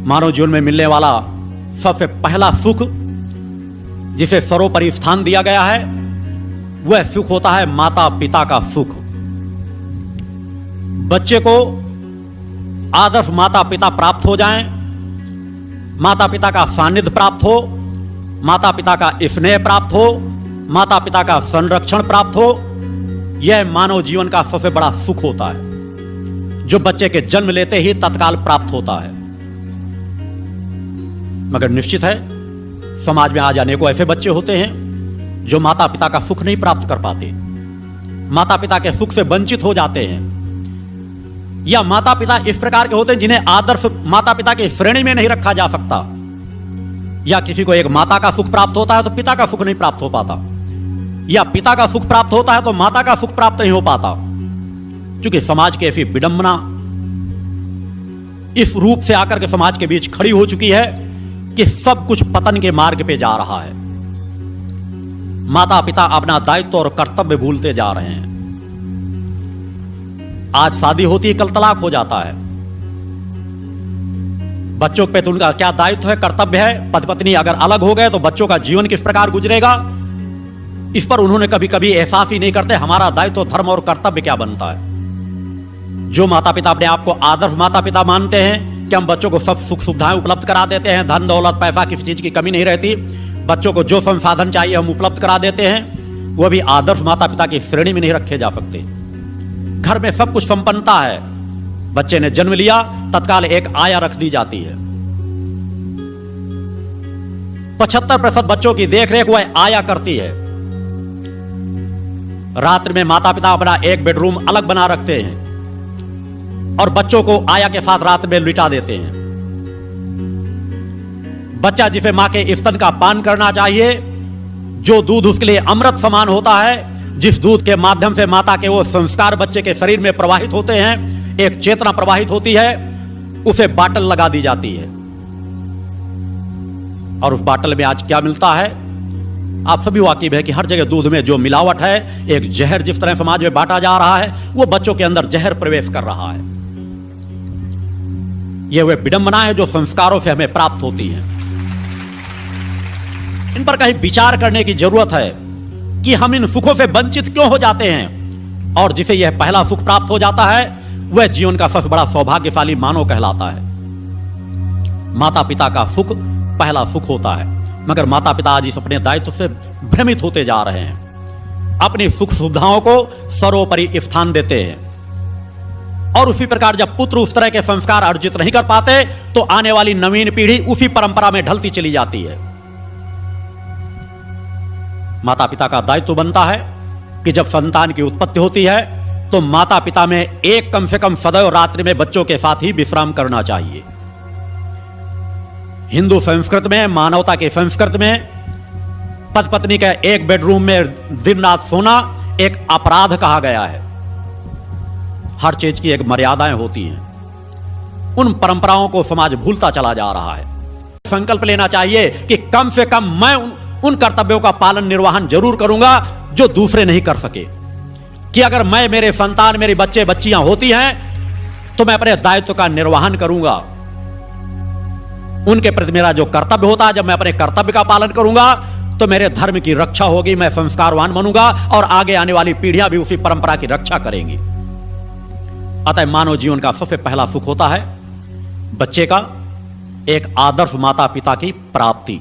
मानव जीवन में मिलने वाला सबसे पहला सुख जिसे सर्वोपरि स्थान दिया गया है वह सुख होता है माता पिता का सुख। बच्चे को आदर्श माता पिता प्राप्त हो जाएं, माता पिता का सानिध्य प्राप्त हो, माता पिता का स्नेह प्राप्त हो, माता पिता का संरक्षण प्राप्त हो, यह मानव जीवन का सबसे बड़ा सुख होता है जो बच्चे के जन्म लेते ही तत्काल प्राप्त होता है। मगर निश्चित है समाज में आज अनेकों ऐसे बच्चे होते हैं जो माता पिता का सुख नहीं प्राप्त कर पाते, माता पिता के सुख से वंचित हो जाते हैं, या माता पिता इस प्रकार के होते हैं जिन्हें आदर्श माता पिता की श्रेणी में नहीं रखा जा सकता, या किसी को एक माता का सुख प्राप्त होता है तो पिता का सुख नहीं प्राप्त हो पाता, या पिता का सुख प्राप्त होता है तो माता का सुख प्राप्त नहीं हो पाता, क्योंकि समाज की ऐसी विडंबना इस रूप से आकर के समाज के बीच खड़ी हो चुकी है कि सब कुछ पतन के मार्ग पे जा रहा है। माता पिता अपना दायित्व और कर्तव्य भूलते जा रहे हैं। आज शादी होती है, कल तलाक हो जाता है। बच्चों पे तो उनका क्या दायित्व है, कर्तव्य है। पति पत्नी अगर अलग हो गए तो बच्चों का जीवन किस प्रकार गुजरेगा, इस पर उन्होंने कभी कभी एहसास ही नहीं करते हमारा दायित्व, धर्म और कर्तव्य क्या बनता है। जो माता पिता अपने आप को आदर्श माता पिता मानते हैं कि हम बच्चों को सब सुख सुविधाएं उपलब्ध करा देते हैं, धन दौलत पैसा किसी चीज की कमी नहीं रहती, बच्चों को जो संसाधन चाहिए हम उपलब्ध करा देते हैं, वह भी आदर्श माता पिता की श्रेणी में नहीं रखे जा सकते। घर में सब कुछ संपन्नता है, बच्चे ने जन्म लिया तत्काल एक आया रख दी जाती है। 75% बच्चों की देखरेख वह आया करती है। रात्रि में माता पिता अपना एक बेडरूम अलग बना रखते हैं और बच्चों को आया के साथ रात में लिटा देते हैं। बच्चा जिसे मां के स्तन का पान करना चाहिए, जो दूध उसके लिए अमृत समान होता है, जिस दूध के माध्यम से माता के वो संस्कार बच्चे के शरीर में प्रवाहित होते हैं, एक चेतना प्रवाहित होती है, उसे बाटल लगा दी जाती है। और उस बाटल में आज क्या मिलता है, आप सभी वाकिफ है कि हर जगह दूध में जो मिलावट है, एक जहर जिस तरह समाज में बांटा जा रहा है, वो बच्चों के अंदर जहर प्रवेश कर रहा है। यह वह विडंबना है जो संस्कारों से हमें प्राप्त होती है। इन पर कहीं विचार करने की जरूरत है कि हम इन सुखों से वंचित क्यों हो जाते हैं, और जिसे यह पहला सुख प्राप्त हो जाता है वह जीवन का सबसे बड़ा सौभाग्यशाली मानव कहलाता है। माता पिता का सुख पहला सुख होता है, मगर माता पिता आज इस अपने दायित्व से भ्रमित होते जा रहे हैं, अपनी सुख सुविधाओं को सर्वोपरि स्थान देते हैं। और उसी प्रकार जब पुत्र उस तरह के संस्कार अर्जित नहीं कर पाते तो आने वाली नवीन पीढ़ी उसी परंपरा में ढलती चली जाती है। माता पिता का दायित्व बनता है कि जब संतान की उत्पत्ति होती है तो माता पिता में एक कम से कम सदैव रात्रि में बच्चों के साथ ही विश्राम करना चाहिए। हिंदू संस्कृति में, मानवता के संस्कृति में पति पत्नी के एक बेडरूम में दिन रात सोना एक अपराध कहा गया है। हर चीज की एक मर्यादाएं होती हैं। उन परंपराओं को समाज भूलता चला जा रहा है। संकल्प लेना चाहिए कि कम से कम मैं उन कर्तव्यों का पालन निर्वहन जरूर करूंगा जो दूसरे नहीं कर सके, कि अगर मैं, मेरे संतान, मेरे बच्चे बच्चियां होती हैं तो मैं अपने दायित्व का निर्वहन करूंगा। उनके प्रति मेरा जो कर्तव्य होता है, जब मैं अपने कर्तव्य का पालन करूंगा तो मेरे धर्म की रक्षा होगी, मैं संस्कारवान बनूंगा और आगे आने वाली पीढ़ियां भी उसी परंपरा की रक्षा करेंगी। अतः मानव जीवन का सबसे पहला सुख होता है बच्चे का एक आदर्श माता पिता की प्राप्ति।